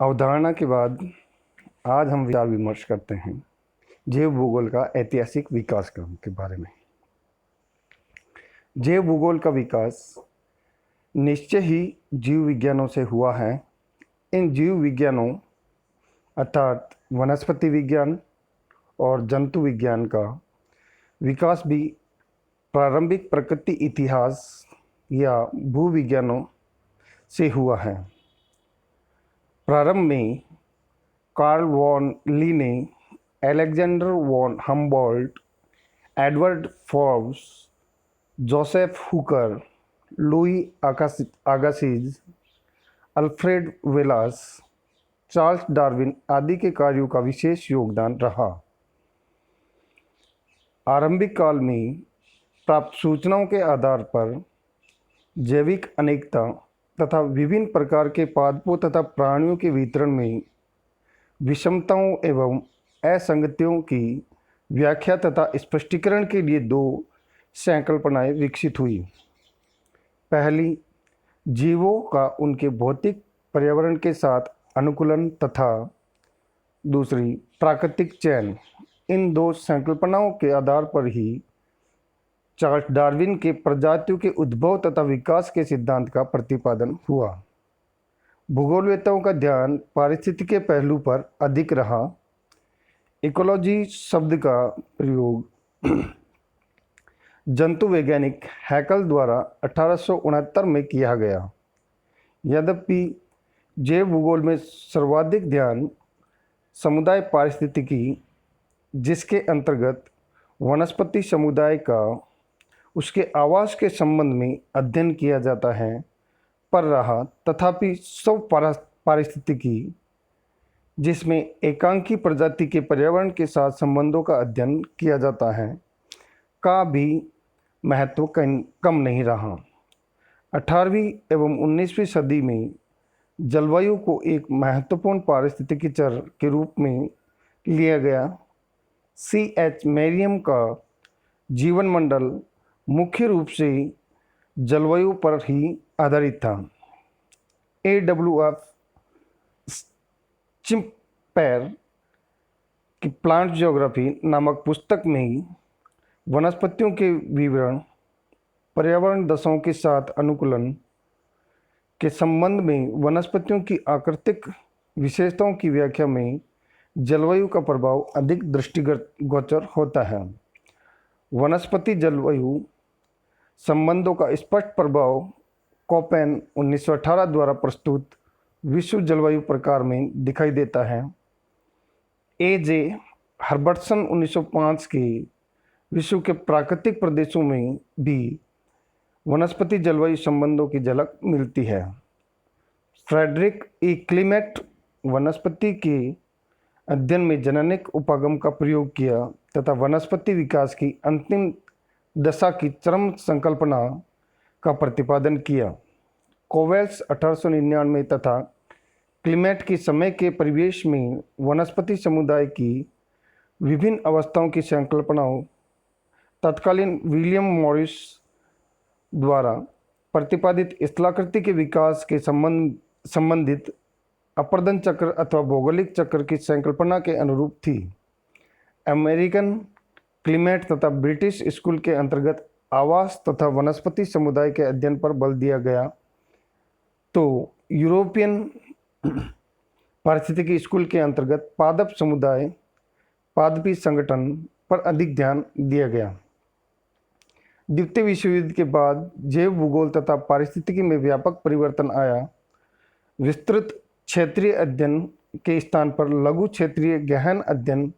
अवधारणा के बाद आज हम विचार विमर्श करते हैं जैव भूगोल का ऐतिहासिक विकास क्रम के बारे में। जैव भूगोल का विकास निश्चय ही जीव विज्ञानों से हुआ है। इन जीव विज्ञानों अर्थात वनस्पति विज्ञान और जंतु विज्ञान का विकास भी प्रारंभिक प्रकृति इतिहास या भूविज्ञानों से हुआ है। प्रारंभ में Carl von Linne, Alexander von Humboldt, Edward Forbes, Joseph Hooker, Louis Agassiz, Alfred Wallace, Charles Darwin आदि के कार्यों का विशेष योगदान रहा। आरंभिक काल में प्राप्त सूचनाओं के आधार पर जैविक अनेकता तथा विभिन्न प्रकार के पादपों तथा प्राणियों के वितरण में विषमताओं एवं असंगतियों की व्याख्या तथा स्पष्टीकरण के लिए दो संकल्पनाएं विकसित हुई। पहली, जीवों का उनके भौतिक पर्यावरण के साथ अनुकूलन तथा दूसरी, प्राकृतिक चयन। इन दो संकल्पनाओं के आधार पर ही चार्ल्स डार्विन के प्रजातियों के उद्भव तथा विकास के सिद्धांत का प्रतिपादन हुआ। भूगोलवेत्ताओं का ध्यान पारिस्थितिक पहलू पर अधिक रहा। इकोलॉजी शब्द का प्रयोग जंतु वैज्ञानिक हैकल द्वारा 1869 में किया गया। यद्यपि जैव भूगोल में सर्वाधिक ध्यान समुदाय पारिस्थितिकी, जिसके अंतर्गत वनस्पति समुदाय का उसके आवास के संबंध में अध्ययन किया जाता है, पर रहा, तथापि सब पारिस्थितिकी, जिसमें एकांकी प्रजाति के पर्यावरण के साथ संबंधों का अध्ययन किया जाता है, का भी महत्व कम नहीं रहा। 18वीं एवं 19वीं सदी में जलवायु को एक महत्वपूर्ण पारिस्थितिकी चर के रूप में लिया गया। C.H. मेरियम का जीवन मंडल मुख्य रूप से जलवायु पर ही आधारित था। A.W.F. चिम्पेर की प्लांट ज्योग्राफी नामक पुस्तक में वनस्पतियों के विवरण, पर्यावरण दशाओं के साथ अनुकूलन के संबंध में वनस्पतियों की आकृतिक विशेषताओं की व्याख्या में जलवायु का प्रभाव अधिक दृष्टिगोचर होता है। वनस्पति जलवायु संबंधों का स्पष्ट प्रभाव कोपेन 1918 द्वारा प्रस्तुत विश्व जलवायु प्रकार में दिखाई देता है। A.J. हर्बर्टसन 1905 के विश्व के प्राकृतिक प्रदेशों में भी वनस्पति जलवायु संबंधों की झलक मिलती है। फ्रेडरिक ई क्लीमेट वनस्पति के अध्ययन में जननिक उपागम का प्रयोग किया तथा वनस्पति विकास की अंतिम दशा की चरम संकल्पना का प्रतिपादन किया। कोवेल्स 1899 तथा क्लीमेट की समय के परिवेश में वनस्पति समुदाय की विभिन्न अवस्थाओं की संकल्पनाओं तत्कालीन विलियम मॉरिस द्वारा प्रतिपादित स्थलाकृति के विकास के संबंधित अपर्दन चक्र अथवा भौगोलिक चक्र की संकल्पना के अनुरूप थी। अमेरिकन क्लीमेट तथा ब्रिटिश स्कूल के अंतर्गत आवास तथा वनस्पति समुदाय के अध्ययन पर बल दिया गया, तो यूरोपियन पारिस्थितिकी स्कूल के अंतर्गत पादप समुदाय, पादपी संगठन पर अधिक ध्यान दिया गया। द्वितीय विश्व युद्ध के बाद जैव भूगोल तथा पारिस्थितिकी में व्यापक परिवर्तन आया। विस्तृत क्षेत्रीय अध्ययन के स्थान पर लघु क्षेत्रीय गहन अध्ययन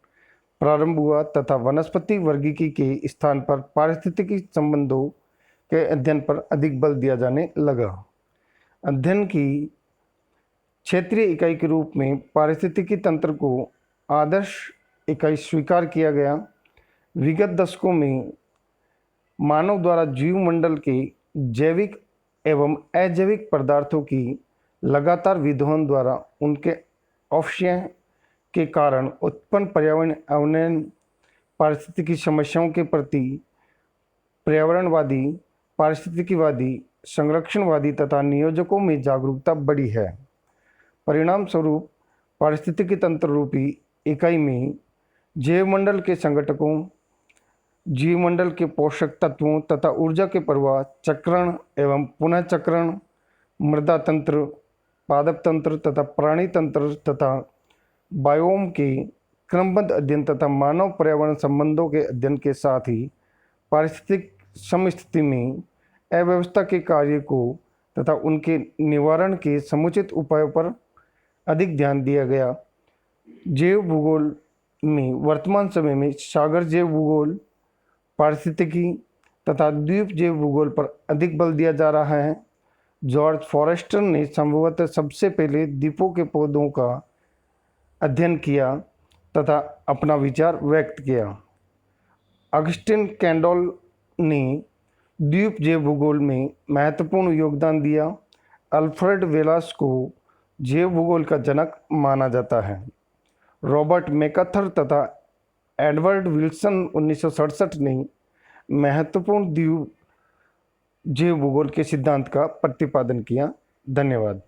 प्रारंभ हुआ तथा वनस्पति वर्गीकी के स्थान पर पारिस्थितिकी संबंधों के अध्ययन पर अधिक बल दिया जाने लगा। अध्ययन की क्षेत्रीय इकाई के रूप में पारिस्थितिकी तंत्र को आदर्श इकाई स्वीकार किया गया। विगत दशकों में मानव द्वारा जीवमंडल के जैविक एवं अजैविक पदार्थों की लगातार विध्वंस द्वारा उनके अपक्षय के कारण उत्पन्न पर्यावरण अवनयन पारिस्थितिकी समस्याओं के प्रति पर्यावरणवादी, पारिस्थितिकीवादी, संरक्षणवादी तथा नियोजकों में जागरूकता बढ़ी है। परिणाम स्वरूप पारिस्थितिकी तंत्र रूपी इकाई में जैवमंडल के संगठकों, जीवमंडल के पोषक तत्वों तथा ऊर्जा के प्रवाह, चक्रण एवं पुनः चक्रण, मृदा तंत्र, पादप तंत्र तथा प्राणी तंत्र तथा बायोम के क्रमबद्ध अध्ययन तथा मानव पर्यावरण संबंधों के अध्ययन के साथ ही पारिस्थितिक समस्थिति में अव्यवस्था के कार्य को तथा उनके निवारण के समुचित उपायों पर अधिक ध्यान दिया गया। जैव भूगोल में वर्तमान समय में सागर जैव भूगोल, पारिस्थितिकी तथा द्वीप जैव भूगोल पर अधिक बल दिया जा रहा है। जॉर्ज फॉरेस्टर ने संभवतः सबसे पहले द्वीपों के पौधों का अध्ययन किया तथा अपना विचार व्यक्त किया। अगस्टिन कैंडोल ने द्वीप जैव भूगोल में महत्वपूर्ण योगदान दिया। अल्फ्रेड वेलास को जैव भूगोल का जनक माना जाता है। रॉबर्ट मैकार्थर तथा एडवर्ड विल्सन 1967 ने महत्वपूर्ण द्वीप जैव भूगोल के सिद्धांत का प्रतिपादन किया। धन्यवाद।